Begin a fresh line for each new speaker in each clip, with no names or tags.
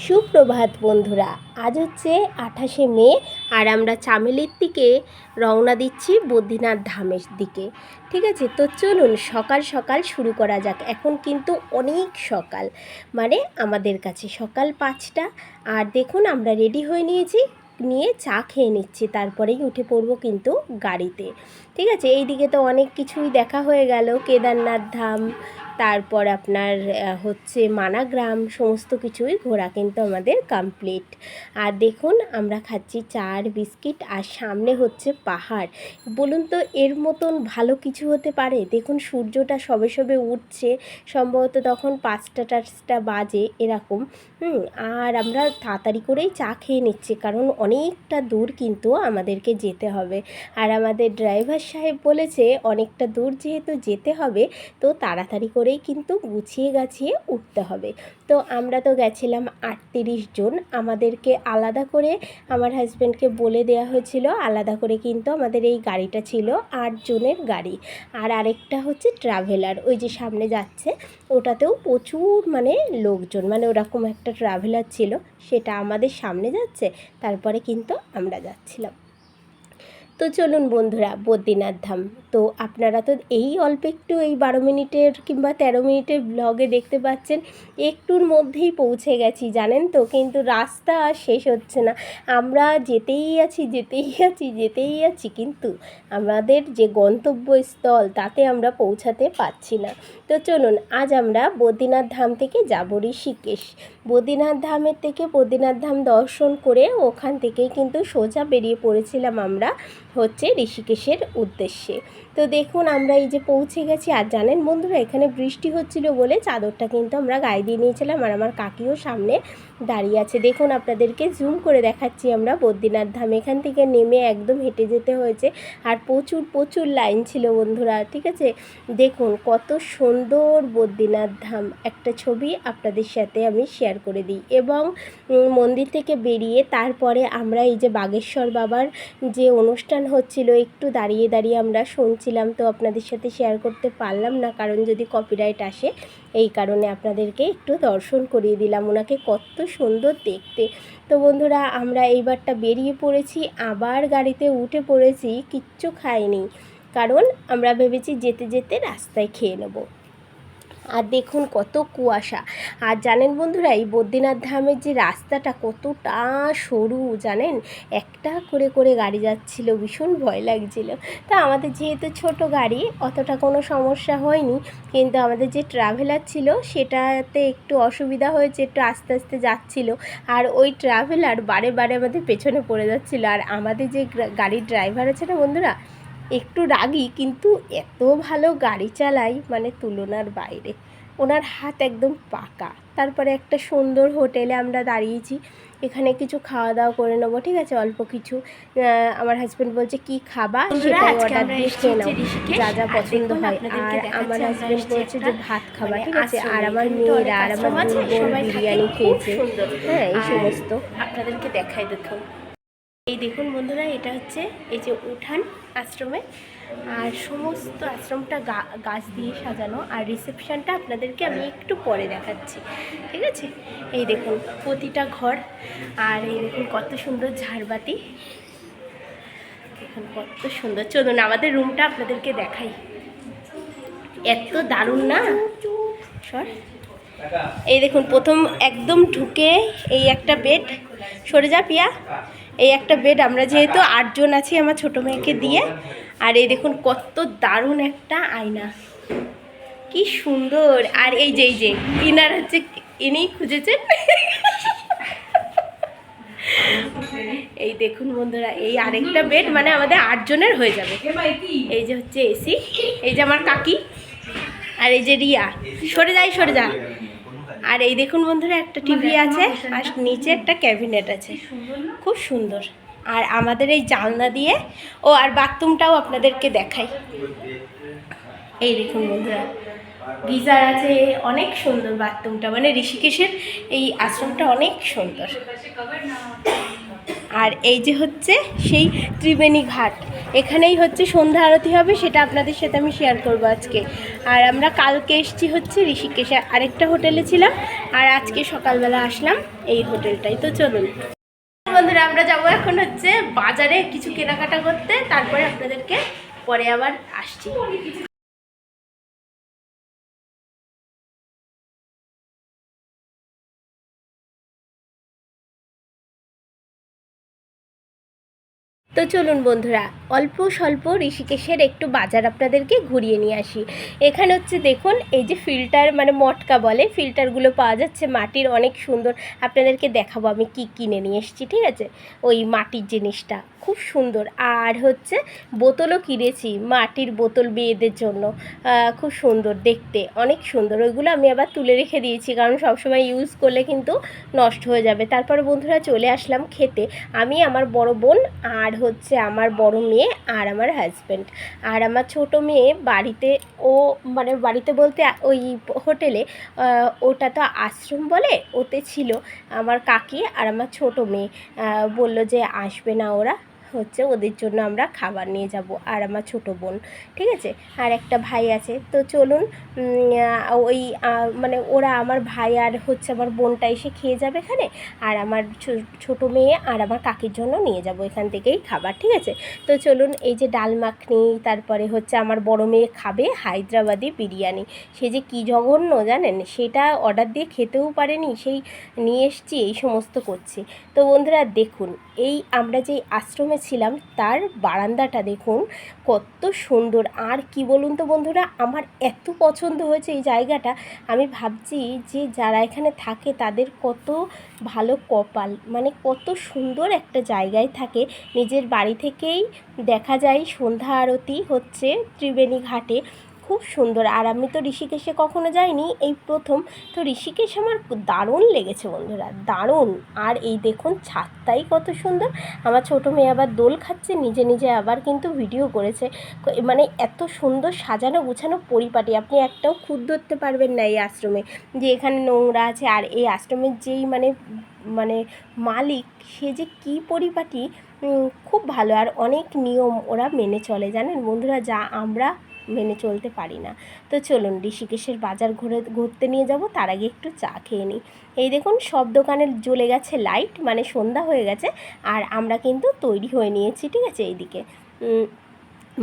সুপ্রভাত বন্ধুরা, আজ হচ্ছে 28শে মে আর আমরা চামেলির দিকে রওনা দিচ্ছি বদ্রীনাথ ধামের দিকে। ঠিক আছে, তো চলুন সকাল সকাল শুরু করা যাক। এখন কিন্তু অনেক সকাল, মানে আমাদের কাছে সকাল 5টা। আর দেখুন আমরা রেডি হয়ে নিয়ে চা খেয়ে নিচ্ছি, তারপরেই উঠে পড়বো কিন্তু গাড়িতে। ঠিক আছে, এই দিকে তো অনেক কিছুই দেখা হয়ে গেল, কেদারনাথ ধাম, তারপর আপনার হচ্ছে মানাগ্রাম, সমস্ত কিছুই ঘোরা কিন্তু আমাদের কমপ্লিট। আর দেখুন আমরা খাচ্ছি চা আর বিস্কিট, আর সামনে হচ্ছে পাহাড়। বলুন তো এর মতন ভালো কিছু হতে পারে? দেখুন সূর্যটা সবে সবে উঠছে, সম্ভবত তখন 5টা বাজে এরকম। আর আমরা তাড়াতাড়ি করেই চা খেয়ে নিচ্ছি, কারণ অনেকটা দূর কিন্তু আমাদেরকে যেতে হবে। আর আমাদের ড্রাইভার সাহেব বলেছে অনেকটা দূর যেহেতু যেতে হবে, তো তাড়াতাড়ি করেই কিন্তু গুছিয়ে গাছিয়ে উঠতে হবে। তো আমরা তো গেছিলাম 38 জন, আমাদেরকে আলাদা করে আমার হাজব্যান্ডকে বলে দেওয়া হয়েছিল, আলাদা করে কিন্তু আমাদের এই গাড়িটা ছিল 8 জনের গাড়ি। আর আরেকটা হচ্ছে ট্রাভেলার, ওই যে সামনে যাচ্ছে, ওটাতেও প্রচুর মানে লোকজন, মানে ওরকম একটা ট্রাভেলার ছিল, সেটা আমাদের সামনে যাচ্ছে, তারপরে কিন্তু আমরা যাচ্ছিলাম। তো চলুন বন্ধুরা, বদ্রীনাথ ধাম তো আপনারা তো এই অল্প একটু এই 12 মিনিটের কিংবা 13 মিনিটের ব্লগে দেখতে পাচ্ছেন, একটুর মধ্যেই পৌঁছে গেছি জানেন তো, কিন্তু রাস্তা আর শেষ হচ্ছে না। আমরা যেতেই আছি, কিন্তু আমাদের যে গন্তব্যস্থল তাতে আমরা পৌঁছাতে পারছি না। তো চলুন, আজ আমরা বদ্রীনাথ ধাম থেকে যাব ঋষিকেশ। বদ্রীনাথ ধামের থেকে বদ্রীনাথ ধাম দর্শন করে ওখান থেকেই কিন্তু সোজা বেরিয়ে পড়েছিলাম আমরা হচ্ছে ঋষিকেশের উদ্দেশ্যে। তো দেখুন আমরা এই যে পৌঁছে গেছি। আর জানেন বন্ধুরা, এখানে বৃষ্টি হচ্ছিল বলে চাদরটা কিন্তু আমরা গায়ে দিয়ে নিয়েছিলাম, আর আমার কাকিও সামনে দাঁড়িয়ে আছে। দেখুন আপনাদেরকে জুম করে দেখাচ্ছি আমরা বদ্রীনাথ ধাম। এখান থেকে নেমে একদম হেঁটে যেতে হয়েছে, আর প্রচুর লাইন ছিল বন্ধুরা। ঠিক আছে, দেখুন কত সুন্দর বদ্রীনাথ ধাম। একটা ছবি আপনাদের সাথে আমি শেয়ার করে দিই। এবং মন্দির থেকে বেরিয়ে তারপরে আমরা এই যে বাগেশ্বর বাবার যে অনুষ্ঠান হচ্ছিল, একটু দাঁড়িয়ে আমরা শুনছিলাম, তো আপনাদের সাথে শেয়ার করতে পারলাম না, কারণ যদি কপিরাইট আসে, এই কারণে আপনাদেরকে একটু দর্শন করিয়ে দিলাম। ওনাকে কত সুন্দর দেখতে। তো বন্ধুরা, আমরা এইবারটা বেরিয়ে পড়েছি, আবার গাড়িতে উঠে পড়েছি, কিচ্ছু খাইনি, কারণ আমরা ভেবেছি যেতে যেতে রাস্তায় খেয়ে নেব। আর দেখুন কত কুয়াশা। আর জানেন বন্ধুরা, এই বদ্রীনাথ ধামের যে রাস্তাটা কতটা সরু জানেন, একটা করে গাড়ি যাচ্ছিল, ভীষণ ভয় লাগছিল। তা আমাদের যেহেতু ছোট গাড়ি, অতটা কোনো সমস্যা হয়নি, কিন্তু আমাদের যে ট্রাভেলার ছিল সেটাতে একটু অসুবিধা হয়েছে, একটু আস্তে আস্তে যাচ্ছিল, আর ওই ট্রাভেলার বারে আমাদের পেছনে পড়ে যাচ্ছিল। আর আমাদের যে গাড়ির ড্রাইভার আছে না বন্ধুরা, একটু রাগী, কিন্তু এত ভালো গাড়ি চালায়, মানে তুলনার বাইরে। ওনার হাত একদম পাকা। তারপরে একটা সুন্দর হোটেলে আমরা দাঁড়িয়েছি, এখানে কিছু খাওয়া দাওয়া করে নেবো। ঠিক আছে, অল্প কিছু। আমার হাজব্যান্ড বলছে কি খাবা সেটাই অর্ডার দিয়ে খেয়ে নাও, যা পছন্দ হয়। আর আমার হাজব্যান্ড বলছে যে ভাত খাবা। ঠিক আছে, আর আমার মেয়েরা আর আমার বোন বিরিয়ানি খেয়েছে। হ্যাঁ, এই সমস্ত আপনাদেরকে দেখাই। দেখুন, এই দেখুন বন্ধুরা, এটা হচ্ছে এই যে উঠান আশ্রমে, আর সমস্ত আশ্রমটা গাছ দিয়ে সাজানো, আর রিসেপশনটা আপনাদেরকে আমি একটু পরে দেখাচ্ছি। ঠিক আছে, এই দেখুন প্রতিটা ঘর, আর এই দেখুন কত সুন্দর ঝাড়বাতি, দেখুন কত সুন্দর। চলুন আমাদের রুমটা আপনাদেরকে দেখাই, এত দারুণ না সর। এই দেখুন প্রথম একদম ঢুকে এই একটা বেড, সরে যা পিয়া, এই একটা বেড। আমরা যেহেতু 8 জন আছি আমার ছোটো মেয়েকে দিয়ে। আর এই দেখুন কত দারুণ একটা আয়না, কি সুন্দর। আর এই যে ইনার হচ্ছে, ইনিই খুঁজেছেন। এই দেখুন বন্ধুরা, এই আরেকটা বেড, মানে আমাদের 8 জনের হয়ে যাবে। এই যে হচ্ছে এসি, এই যে আমার কাকি, আর এই যে রিয়া, সরে যা। আর এই দেখুন বন্ধুরা একটা টিভি আছে, আর নিচে একটা ক্যাবিনেট আছে, খুব সুন্দর। আর আমাদের এই জানলা দিয়ে, আর বাথরুমটাও আপনাদেরকে দেখাই। এই দেখুন বন্ধুরা, গিজার আছে, অনেক সুন্দর বাথরুমটা, মানে ঋষিকেশের এই আশ্রমটা অনেক সুন্দর। আর এই যে হচ্ছে সেই ত্রিবেণী ঘাট, এখানেই হচ্ছে সন্ধ্যা আরতি হবে, সেটা আপনাদের সাথে আমি শেয়ার করবো আজকে। আর আমরা কালকে এসেছি হচ্ছে ঋষিকেশে, আরেকটা হোটেলে ছিলাম, আর আজকে সকালবেলা আসলাম এই হোটেলটাই। তো চলুন বন্ধুরা, আমরা যাবো এখন হচ্ছে বাজারে কিছু কেনাকাটা করতে, তারপরে আপনাদেরকে পরে আবার আসছি। তো চলুন বন্ধুরা, অল্প স্বল্প ঋষিকেশের একটু বাজার আপনাদেরকে ঘুরিয়ে নিয়ে আসি। এখানে হচ্ছে দেখুন, এই যে ফিল্টার, মানে মটকা বলে, ফিল্টারগুলো পাওয়া যাচ্ছে মাটির, অনেক সুন্দর। আপনাদেরকে দেখাবো আমি কি কিনে নিয়ে এসেছি, ঠিক আছে? ওই মাটির জিনিসটা খুব সুন্দর। আর হচ্ছে বোতলও কিনেছি, মাটির বোতল মেয়েদের জন্য, খুব সুন্দর দেখতে, অনেক সুন্দর। ওইগুলো আমি আবার তুলে রেখে দিয়েছি, কারণ সবসময় ইউজ করলে কিন্তু নষ্ট হয়ে যাবে। তারপরে বন্ধুরা চলে আসলাম খেতে, আমি, আমার বড় বোন, আর হচ্ছে আমার বড় মেয়ে, আর আমার হাজব্যান্ড। আর আমার ছোট মেয়ে বাড়িতে, ও মানে বাড়িতে বলতে ওই হোটেলে, ওটা তো আশ্রম বলে, ওতে ছিল। আমার কাকি আর আমার ছোট মেয়ে বলল যে আসবে না ওরা, হচ্ছে ওদের জন্য আমরা খাবার নিয়ে যাব, আর আমার ছোট বোন, ঠিক আছে? আর একটা ভাই আছে। তো চলুন, ওই মানে ওরা, আমার ভাই আর হচ্ছে আমার বোনটা এসে খেয়ে যাবে এখানে, আর আমার ছোট মেয়ে আর আমার কাকির জন্য নিয়ে যাব এখান থেকেই খাবার, ঠিক আছে? তো চলুন, এই যে ডাল মাখনি, তারপরে হচ্ছে আমার বড় মেয়ে খাবে হায়দ্রাবাদি বিরিয়ানি, সে যে কী জঘন্য জানেন, সেটা অর্ডার দিয়ে খেতেও পারেনি, সেই নিয়ে এসছি, এই সমস্ত করছি। তো বন্ধুরা দেখুন, এই আমরা যেই আশ্রমে ছিলাম তার বারান্দাটা দেখুন কত সুন্দর। আর কি বলুন তো বন্ধুরা, আমার এত পছন্দ হয়েছে এই জায়গাটা, আমি ভাবছি যে যারা এখানে থাকে তাদের কত ভালো কপাল, মানে কত সুন্দর একটা জায়গায় থাকে। নিজের বাড়ি থেকেই দেখা যায় সন্ধ্যা আরতি হচ্ছে ত্রিবেণী ঘাটে, খুব সুন্দর। আর আমি তো ঋষিকেশে কখনো যাইনি, এই প্রথম। তো ঋষিকেশ আমার দারুণ লেগেছে বন্ধুরা, দারুণ। আর এই দেখুন ছাদটাই কত সুন্দর। আমার ছোটো মেয়ে আবার দোল খাচ্ছে, নিজে নিজে আবার কিন্তু ভিডিও করেছে। মানে এত সুন্দর সাজানো গুছানো পরিপাটি, আপনি একটাও খুঁত ধরতে পারবেন না এই আশ্রমে যে এখানে নোংরা আছে। আর এই আশ্রমের যেই মানে মানে মালিক, সে যে কী পরিপাটি, খুব ভালো। আর অনেক নিয়ম ওরা মেনে চলে জানেন বন্ধুরা, যা আমরা মেনে চলতে পারি না। তো চলুন ঋষিকেশের বাজার ঘুরতে নিয়ে যাব, তার আগে একটু চা খেয়ে নিই। এই দেখুন সব দোকানে জ্বলে গেছে লাইট, মানে সন্ধ্যা হয়ে গেছে, আর আমরা কিন্তু তৈরি হয়ে নিয়েছি, ঠিক আছে? এইদিকে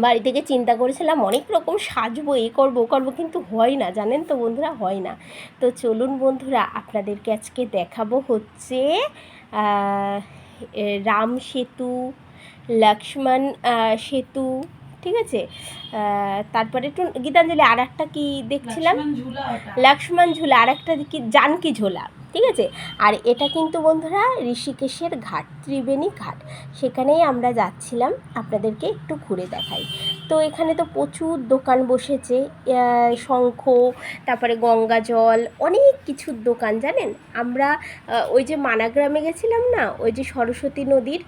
বাড়ি থেকে চিন্তা করেছিলাম অনেক রকম সাজবো, এ করবো ও করবো, কিন্তু হয় না, জানেন তো বন্ধুরা, হয় না। তো চলুন বন্ধুরা, আপনাদেরকে আজকে দেখাবো হচ্ছে রাম সেতু, লক্ষ্মণ সেতু, ঠিক আছে? তারপরে একটু গীতাঞ্জলি, আর একটা কী দেখছিলাম, লক্ষ্মণ ঝুলা, আর একটা কি জানকী ঝোলা, ঠিক আছে? আর এটা কিন্তু বন্ধুরা ঋষিকেশের ঘাট, ত্রিবেণী ঘাট, সেখানেই আমরা যাচ্ছিলাম, আপনাদেরকে একটু ঘুরে দেখাই। তো এখানে তো প্রচুর দোকান বসেছে, শঙ্খ, তারপরে গঙ্গা জল, অনেক কিছুর দোকান জানেন। আমরা ওই যে মানাগ্রামে গেছিলাম না, ওই যে সরস্বতী নদীর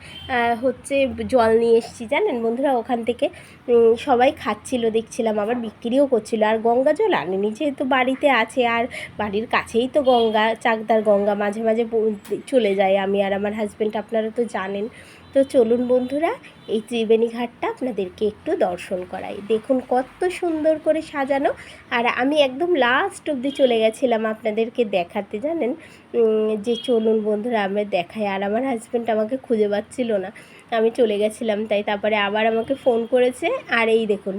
হচ্ছে জল নিয়ে এসেছি জানেন বন্ধুরা, ওখান থেকে সবাই খাচ্ছিল দেখছিলাম, আবার বিক্রিও করছিল। আর গঙ্গা জল আনিনি, যেহেতু বাড়িতে আছে, আর বাড়ির কাছেই তো গঙ্গা, চাকদার গঙ্গা, মাঝে মাঝে চলে যায় আমি আর আমার হাজব্যান্ড, আপনারা তো জানেন। তো চলুন বন্ধুরা, এই ত্রিবেণী ঘাটটা আপনাদেরকে একটু দর্শন করাই, দেখুন কত সুন্দর করে সাজানো। আর আমি একদম লাস্ট অবধি চলে গেছিলাম আপনাদেরকে দেখাতে, জানেন, যে চলুন বন্ধুরা আমরা দেখাই। আর আমার হাজব্যান্ড আমাকে খুঁজে পাচ্ছিল না, আমি চলে গেছিলাম তাই। তারপরে আবার আমাকে ফোন করেছে। আর এই দেখুন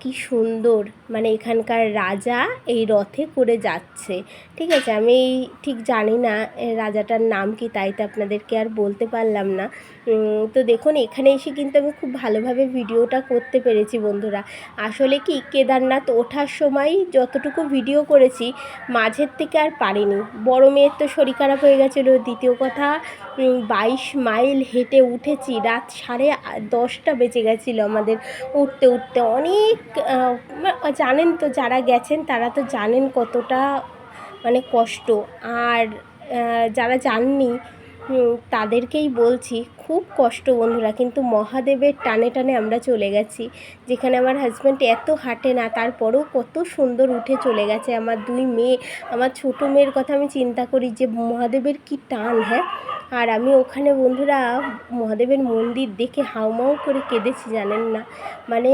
কি সুন্দর, মানে এখানকার রাজা এই রথে করে যাচ্ছে, ঠিক আছে? আমি ঠিক জানি না রাজাটার নাম কি, তাই তো আপনাদেরকে আর বলতে পারলাম না। তো দেখুন এখানে এসে কিন্তু আমি খুব ভালোভাবে ভিডিওটা করতে পেরেছি বন্ধুরা। আসলে কি, কেদারনাথ ওঠার সময় যতটুকু ভিডিও করেছি, মাঝের থেকে আর পারিনি। বড় মেয়ের তো শরীর খারাপ হয়ে গেছিলো, দ্বিতীয় কথা 22 মাইল হেঁটে উঠেছি, রাত 10:30 বেজে গেছিলো আমাদের উঠতে উঠতে। অনেক জানেন তো, যারা গেছেন তারা তো জানেন কতটা মানে কষ্ট। আর যারা যাননি তাদেরকেই বলছি খুব কষ্ট বন্ধুরা, কিন্তু মহাদেবের টানে টানে আমরা চলে গেছি। যেখানে আমার হাজব্যান্ড এত হাঁটে না, তারপরেও কত সুন্দর উঠে চলে গেছে। আমার 2 মেয়ে, আমার ছোটো মেয়ের কথা আমি চিন্তা করি যে মহাদেবের কি টান। হ্যাঁ, আর আমি ওখানে বন্ধুরা মহাদেবের মন্দির দেখে হাউমাউ করে কেঁদেছি, জানেন না। মানে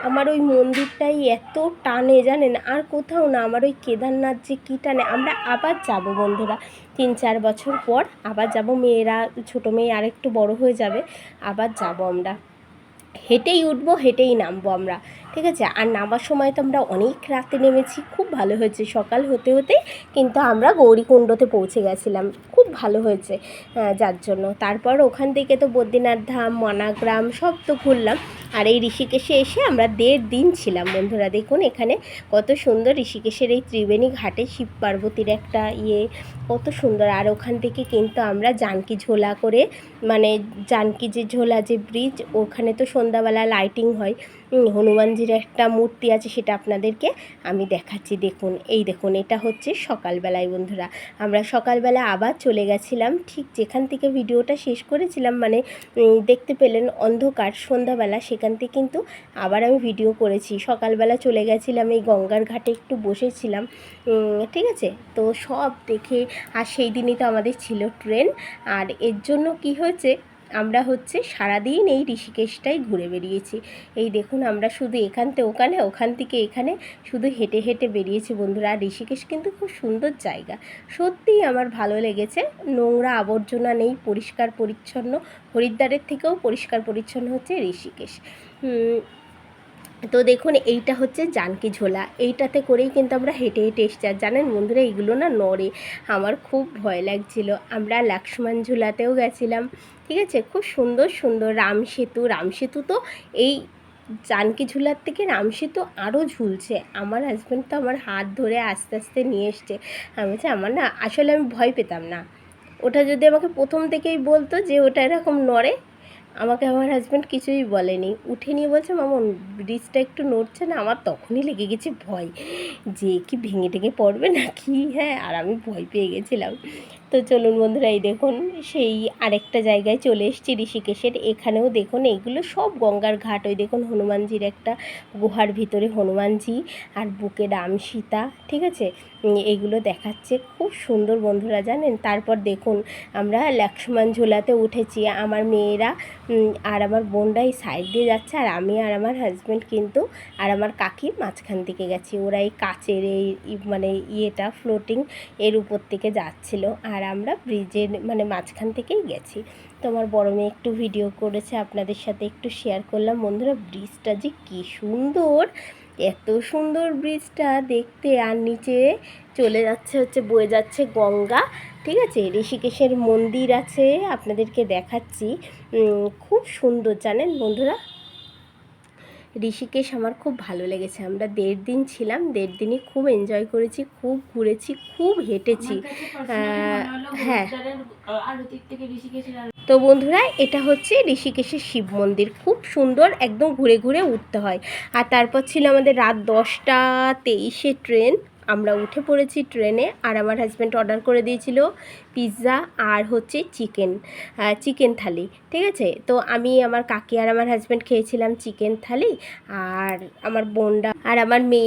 আমার ওই মন্দিরটাই এত টানে জানেন, আর কোথাও না। আমার ওই কেদারনাথ যে কী টানে। আমরা আবার যাব বন্ধুরা, 3-4 বছর পর আবার যাব। মেয়েরা, ছোটো মেয়ে আর একটু বড় হয়ে যাবে, আবার যাব আমরা। হেঁটেই উঠবো, হেঁটেই নামবো আমরা, ঠিক আছে। আর নামার সময় তো আমরা অনেক রাতে নেমেছি, খুব ভালো হয়েছে। সকাল হতে হতেই কিন্তু আমরা গৌরীকুণ্ডতে পৌঁছে গেছিলাম, খুব ভালো হয়েছে যার জন্য। তারপর ওখান থেকে তো বদ্রীনাথ ধাম, মনাগ্রাম সব তো ঘুরলাম। আর এই ঋষিকেশে এসে আমরা 1.5 দিন ছিলাম বন্ধুরা। দেখুন এখানে কত সুন্দর ঋষিকেশের এই ত্রিবেণী ঘাটে শিব পার্বতীর একটা কত সুন্দর। আর ওখান থেকে কিন্তু আমরা জানকী ঝোলা করে, মানে জানকী যে ঝোলা যে ব্রিজ, ওখানে তো সন্ধ্যাবেলা লাইটিং হয়। হনুমানজির একটা মূর্তি আছে, সেটা আপনাদেরকে আমি দেখাচ্ছি। দেখুন, এই দেখুন, এটা হচ্ছে সকালবেলায় বন্ধুরা। আমরা সকালবেলা আবার চলে গেছিলাম ঠিক যেখান থেকে ভিডিওটা শেষ করেছিলাম, মানে দেখতে পেলেন অন্ধকার সন্ধ্যাবেলা, সেখান থেকে কিন্তু আবার আমি ভিডিও করেছি। সকালবেলা চলে গেছিলাম, এই গঙ্গার ঘাটে একটু বসেছিলাম, ঠিক আছে। তো সব দেখে, আর সেই দিনই তো আমাদের ছিল ট্রেন। আর এর জন্য কি হয়েছে, আমরা হচ্ছে সারাদিন এই ঋষিকেশটাই ঘুরে বেরিয়েছি। এই দেখুন, আমরা শুধু এখান থেকে ওখানে, ওখান থেকে এখানে শুধু হেঁটে হেঁটে বেরিয়েছি বন্ধুরা। আর ঋষিকেশ কিন্তু খুব সুন্দর জায়গা, সত্যিই আমার ভালো লেগেছে। নোংরা আবর্জনা নেই, পরিষ্কার পরিচ্ছন্ন। হরিদ্বারের থেকেও পরিষ্কার পরিচ্ছন্ন হচ্ছে ঋষিকেশ। তো দেখুন, এইটা হচ্ছে জানকী ঝোলা, এইটাতে করেই কিন্তু আমরা হেঁটে হেঁটে এসছি। আর জানেন বন্ধুরা, এইগুলো না নড়ে, আমার খুব ভয় লাগছিল। আমরা লক্ষ্মণ ঝুলাতেও গেছিলাম, ঠিক আছে। খুব সুন্দর সুন্দর রামসেতু তো এই জানকী ঝুলার থেকে রামসেতু আরও ঝুলছে। আমার হাজব্যান্ড তো আমার হাত ধরে আস্তে আস্তে নিয়ে এসছে। আমি বলছি, আমার না আসলে আমি ভয় পেতাম না। ওটা যদি আমাকে প্রথম থেকেই বলতো যে ওটা এরকম নড়ে, আমাকে আমার হাজব্যান্ড কিছুই বলেনি। উঠে নিয়ে বলছে, মামন ব্রিজটা একটু নড়ছে না। আমার তখনই লেগে গেছে ভয়, যে কি ভেঙে টেঙে পড়বে না কি। হ্যাঁ, আর আমি ভয় পেয়ে গেছিলাম। তো চলুন বন্ধুরা, এই দেখুন সেই আরেকটা জায়গায় চলে এসেছি ঋষিকেশের। এখানেও দেখুন, এইগুলো সব গঙ্গার ঘাট। ওই দেখুন হনুমানজির একটা গুহার ভিতরে হনুমানজি, আর বুকে রাম সীতা, ঠিক আছে। এইগুলো দেখাচ্ছে, খুব সুন্দর বন্ধুরা জানেন। তারপর দেখুন, আমরা লক্ষ্মণ ঝোলাতে উঠেছি। আমার মেয়েরা আর আমার বোনরা এই সাইড দিয়ে যাচ্ছে, আর আমি আর আমার হাজব্যান্ড কিন্তু, আর আমার কাকির মাঝখান থেকে গেছি। ওরা এই কাচের এই মানে ফ্লোটিং এর উপর থেকে যাচ্ছিল, আর আমরা ব্রিজের মানে মাঝখান থেকেই গেছি। তো আমার বড় মেয়ে একটু ভিডিও করেছে, আপনাদের সাথে একটু শেয়ার করলাম বন্ধুরা। ব্রিজটা যে কী সুন্দর, এত সুন্দর ব্রিজটা দেখতে। আর নিচে চলে যাচ্ছে হচ্ছে, বয়ে যাচ্ছে গঙ্গা, ঠিক আছে। ঋষিকেশের মন্দির আছে, আপনাদেরকে দেখাচ্ছি। খুব সুন্দর জানেন বন্ধুরা। ঋষিকেশ আমার খুব ভালো লেগেছে। আমরা 1.5 দিন ছিলাম, 1.5 দিনই খুব এনজয় করেছি, খুব ঘুরেছি, খুব হেঁটেছি। হ্যাঁ, তো বন্ধুরা, এটা হচ্ছে ঋষিকেশের শিব মন্দির, খুব সুন্দর, একদম ঘুরে ঘুরে উঠতে হয়। আর তারপর ছিল আমাদের রাত 10:23 ট্রেন। আমরা উঠে পড়েছি ট্রেনে, আর আমার হাজব্যান্ড অর্ডার করে দিয়েছিল পিৎজা আর হচ্ছে চিকেন থালি, ঠিক আছে। তো আমি, আমার কাকি আর আমার হাজব্যান্ড খেয়েছিলাম চিকেন থালি, আর আমার বোনরা আর আমার মেয়ে